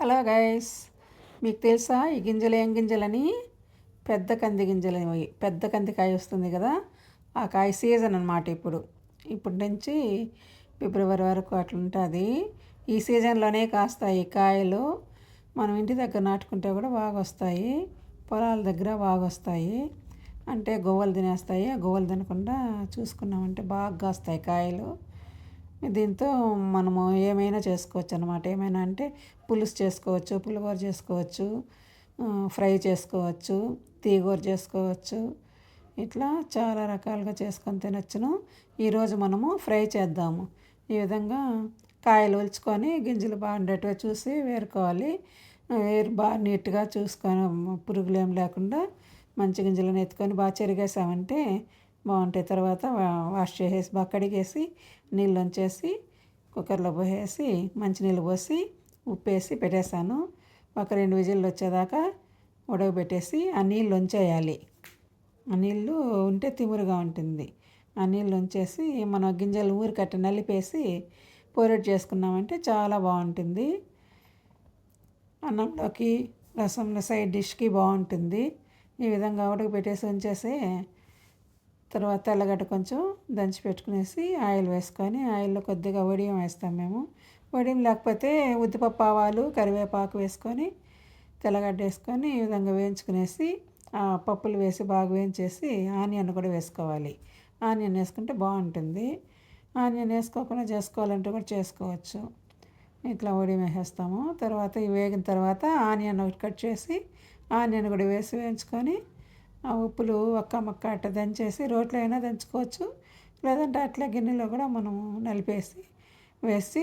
Hello guys, మీకు తెలుసా ఈ గింజలు ఏం గింజలని? పెద్ద కంది గింజలు ఇవి. పెద్ద కంది కాయ వస్తుంది కదా, ఆ కాయ సీజన్ అనమాట. ఇప్పుడు నుంచి ఫిబ్రవరి వరకు అట్లా ఉంటుంది. ఈ సీజన్లోనే కాస్తాయి కాయలు. మనం ఇంటి దగ్గర నాటుకుంటే కూడా బాగా వస్తాయి, పొలాల దగ్గర బాగా వస్తాయి. అంటే గోవలు తినేస్తాయి. ఆ గోవలు తినకుండా చూసుకున్నామంటే బాగా కాస్తాయి కాయలు. దీంతో మనము ఏమైనా చేసుకోవచ్చు అన్నమాట. ఏమైనా అంటే పులుసు చేసుకోవచ్చు, పులిహోర చేసుకోవచ్చు, ఫ్రై చేసుకోవచ్చు, తీగూర చేసుకోవచ్చు. ఇట్లా చాలా రకాలుగా చేసుకొని తినొచ్చును. ఈరోజు మనము ఫ్రై చేద్దాము. ఈ విధంగా కాయలు ఒలుచుకొని గింజలు బాగుండేట్టుగా చూసి వేరుకోవాలి. బాగా నీట్గా చూసుకొని పురుగులు ఏం లేకుండా మంచి గింజలను ఎత్తుకొని బాగా చెరిగేసామంటే బాగుంటాయి. తర్వాత వాష్ చేసేసి బాగా కడిగేసి నీళ్ళు వంచేసి కుక్కర్లో పోసేసి మంచినీళ్ళు పోసి ఉప్పేసి పెట్టేశాను. ఒక 2 విజిల్లు వచ్చేదాకా ఉడకబెట్టేసి ఆ నీళ్ళు వంచేయాలి. ఆ నీళ్ళు ఉంటే తిమురుగా ఉంటుంది. ఆ నీళ్ళు వంచేసి మనం గింజలు ఊరికట్ట నలిపేసి పొరటు చేసుకున్నామంటే చాలా బాగుంటుంది. అన్నంలోకి, రసంలో సైడ్ డిష్కి బాగుంటుంది. ఈ విధంగా ఉడకబెట్టేసి ఉంచేసి తర్వాత తెల్లగడ్డ కొంచెం దంచి పెట్టుకునేసి ఆయిల్ వేసుకొని, ఆయిల్లో కొద్దిగా వడియం వేస్తాం మేము. వడియం లేకపోతే ఉద్దిపప్పు, ఆవాలు, కరివేపాకు వేసుకొని తెల్లగడ్డ వేసుకొని ఈ విధంగా వేయించుకునేసి పప్పులు వేసి బాగా వేయించేసి ఆనియన్ కూడా వేసుకోవాలి. ఆనియన్ వేసుకుంటే బాగుంటుంది. ఆనియన్ వేసుకోకుండా చేసుకోవాలంటే కూడా చేసుకోవచ్చు. ఇట్లా వడియం వేసేస్తాము. తర్వాత ఇవి వేగిన తర్వాత ఆనియన్ ఒకటి కట్ చేసి ఆనియన్ కూడా వేసి వేయించుకొని ఆ ఉప్పులు ఒక్క ముక్క అట్ట దంచేసి రోట్లో అయినా దంచుకోవచ్చు. లేదంటే అట్లా గిన్నెలో కూడా మనము నలిపేసి వేసి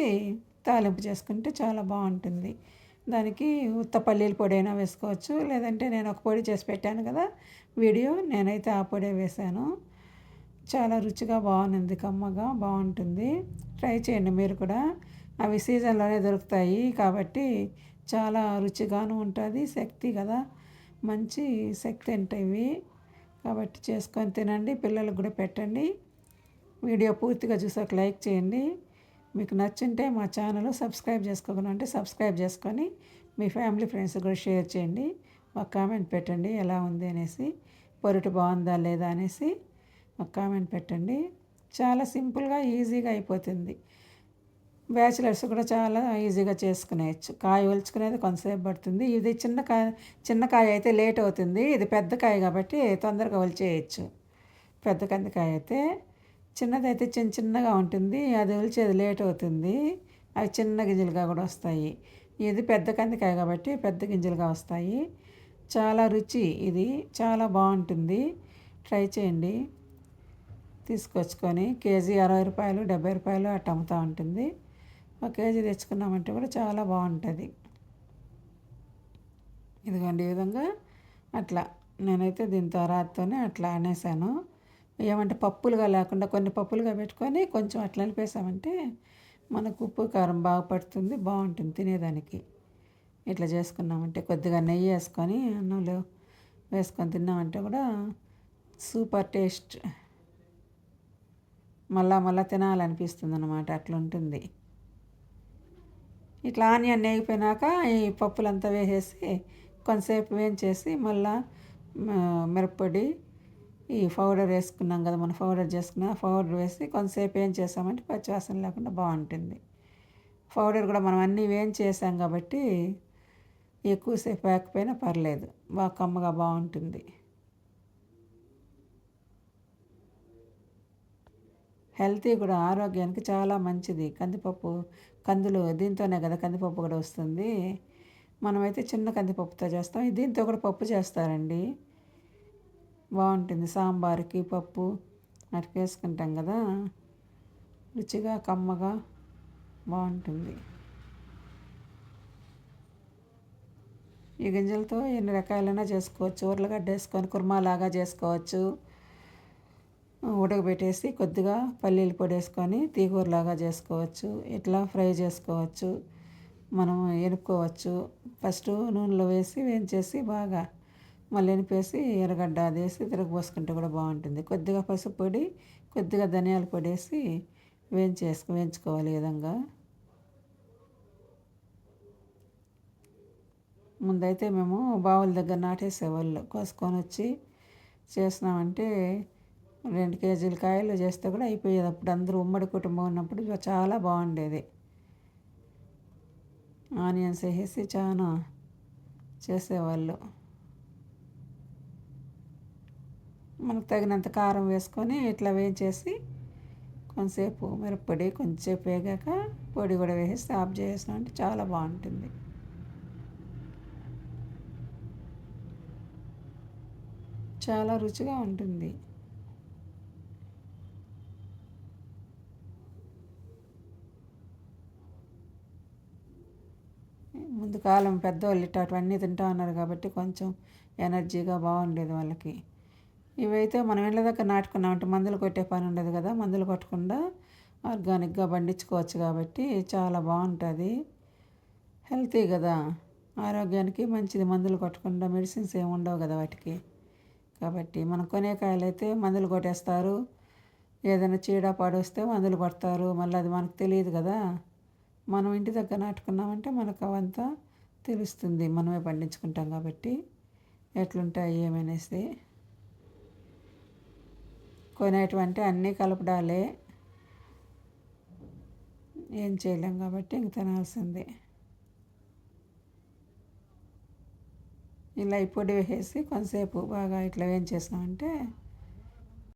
తాలింపు చేసుకుంటే చాలా బాగుంటుంది. దానికి ఉత్త పల్లీల పొడి అయినా వేసుకోవచ్చు. లేదంటే నేను ఒక పొడి చేసి పెట్టాను కదా వీడియో, నేనైతే ఆ పొడే వేశాను. చాలా రుచిగా బాగుంది, కమ్మగా బాగుంటుంది. ట్రై చేయండి మీరు కూడా. అవి సీజన్లోనే దొరుకుతాయి కాబట్టి చాలా రుచిగాను ఉంటుంది. శక్తి కదా, మంచి శక్తి ఉంటాయి కాబట్టి చేసుకొని తినండి, పిల్లలకు కూడా పెట్టండి. వీడియో పూర్తిగా చూసాక లైక్ చేయండి. మీకు నచ్చింటే మా ఛానల్ సబ్స్క్రైబ్ చేసుకోకుండా అంటే సబ్స్క్రైబ్ చేసుకొని మీ ఫ్యామిలీ ఫ్రెండ్స్ కూడా షేర్ చేయండి. ఒక కామెంట్ పెట్టండి ఎలా ఉంది అనేసి, పొరటు బాగుందా లేదా అనేసి ఒక కామెంట్ పెట్టండి. చాలా సింపుల్గా ఈజీగా అయిపోతుంది. బ్యాచిలర్స్ కూడా చాలా ఈజీగా చేసుకునేయచ్చు. కాయ ఒలుచుకునేది కొంతసేపు పడుతుంది. ఇది చిన్న కాయ అయితే లేట్ అవుతుంది. ఇది పెద్ద కాయ కాబట్టి తొందరగా ఒలిచేయచ్చు. పెద్ద కందికాయ అయితే, చిన్నదైతే చిన్నగా ఉంటుంది, అది ఒలిచేది లేట్ అవుతుంది. అవి చిన్న గింజలుగా కూడా వస్తాయి. ఇది పెద్ద కందికాయ కాబట్టి పెద్ద గింజలుగా వస్తాయి. చాలా రుచి, ఇది చాలా బాగుంటుంది. ట్రై చేయండి. తీసుకొచ్చుకొని కేజీ 60 రూపాయలు, 70 రూపాయలు అట్ట అమ్ముతూ ఉంటుంది. ఒక కేజీ తెచ్చుకున్నామంటే కూడా చాలా బాగుంటుంది. ఇదిగోండి ఈ విధంగా అట్లా నేనైతే దీంతో రాత్తోనే అట్లా అనేసాను. ఏమంటే పప్పులుగా లేకుండా కొన్ని పప్పులుగా పెట్టుకొని కొంచెం అట్లా అనిపేసామంటే మనకు ఉప్పు కారం బాగా పడుతుంది, బాగుంటుంది తినేదానికి. ఇట్లా చేసుకున్నామంటే కొద్దిగా నెయ్యి వేసుకొని అన్నంలో వేసుకొని తిన్నామంటే కూడా సూపర్ టేస్ట్. మళ్ళా తినాలనిపిస్తుంది అన్నమాట, అట్లా ఉంటుంది. ఇట్లా ఆనియన్ వేగిపోయినాక ఈ పప్పులంతా వేసేసి కొంతసేపు వేయించేసి మళ్ళా మిరప్పొడి, ఈ పౌడర్ వేసుకున్నాం కదా, మనం పౌడర్ చేసుకున్న పౌడర్ వేసి కొంతసేపు ఏం చేసామంటే పచ్చివాసన లేకుండా బాగుంటుంది. పౌడర్ కూడా మనం అన్నీ వేయించేసాం కాబట్టి ఎక్కువసేపు వేయకపోయినా పర్లేదు, బాగా కమ్మగా బాగుంటుంది. హెల్తీ కూడా, ఆరోగ్యానికి చాలా మంచిది కందిపప్పు. కందులు దీంతోనే కదా కందిపప్పు కూడా వస్తుంది. మనమైతే చిన్న కందిపప్పుతో చేస్తాం. దీంతో కూడా పప్పు చేస్తారండి, బాగుంటుంది. సాంబార్కి పప్పు అట్లా వేసుకుంటాం కదా, రుచిగా కమ్మగా బాగుంటుంది. ఈ గింజలతో ఎన్ని రకాలైనా చేసుకోవచ్చు. ఉర్లగడ్డ వేసుకొని కుర్మాలాగా చేసుకోవచ్చు. ఉడకబెట్టేసి కొద్దిగా పల్లీల పొడి వేసుకొని తీగూరలాగా చేసుకోవచ్చు. ఇట్లా ఫ్రై చేసుకోవచ్చు, మనం ఎనుక్కోవచ్చు. ఫస్ట్ నూనెలో వేసి వేయించేసి బాగా మళ్ళీ ఎనిపేసి ఎర్రగడ్డ అది వేసి తిరగపోసుకుంటే కూడా బాగుంటుంది. కొద్దిగా పసుపు పొడి, కొద్దిగా ధనియాల పొడి వేసి వేయించుకోవాలి. ఈ విధంగా ముందైతే మేము బావుల దగ్గర నాటేసేవాళ్ళు, కోసుకొని వచ్చి చేసినామంటే 2 కేజీల కాయలు చేస్తే కూడా అయిపోయేది. అప్పుడు అందరూ ఉమ్మడి కుటుంబం ఉన్నప్పుడు చాలా బాగుండేది. ఆనియన్స్ వేసేసి చాలా చేసేవాళ్ళు. మనకు తగినంత కారం వేసుకొని ఇట్లా వేయించేసి కొంతసేపు మిరప్పొడి కొంచెంసేపు వేగాక పొడి కూడా వేసి ఆఫ్ చేసినామంటే చాలా బాగుంటుంది. చాలా రుచిగా ఉంటుంది. ముందు కాలం పెద్దవాళ్ళు ఇట్లాంటివన్నీ తింటా ఉన్నారు కాబట్టి కొంచెం ఎనర్జీగా బాగుండేది వాళ్ళకి. ఇవైతే మనం ఇళ్ళ దగ్గర నాటుకున్నామంటే మందులు కొట్టే పని ఉండదు కదా, మందులు కొట్టకుండా ఆర్గానిక్గా పండించుకోవచ్చు కాబట్టి చాలా బాగుంటుంది. హెల్తీ కదా, ఆరోగ్యానికి మంచిది. మందులు కొట్టకుండా మెడిసిన్స్ ఏమి ఉండవు కదా వాటికి. కాబట్టి మనం కొనే కాయలు అయితే మందులు కొట్టేస్తారు, ఏదైనా చీడ పాడు వస్తే మందులు కొడతారు, మళ్ళీ అది మనకు తెలియదు కదా. మనం ఇంటి దగ్గర నాటుకున్నామంటే మనకు అవంతా తెలుస్తుంది, మనమే పండించుకుంటాం కాబట్టి ఎట్లుంటాయి ఏమనేసి. కొనేటువంటి అన్నీ కలపడాలే, ఏం చేయలేం కాబట్టి ఇంక తినాల్సిందే. ఇలా ఈ పొడి వేసేసి కొంతసేపు బాగా ఇట్లా వేయించేసినామంటే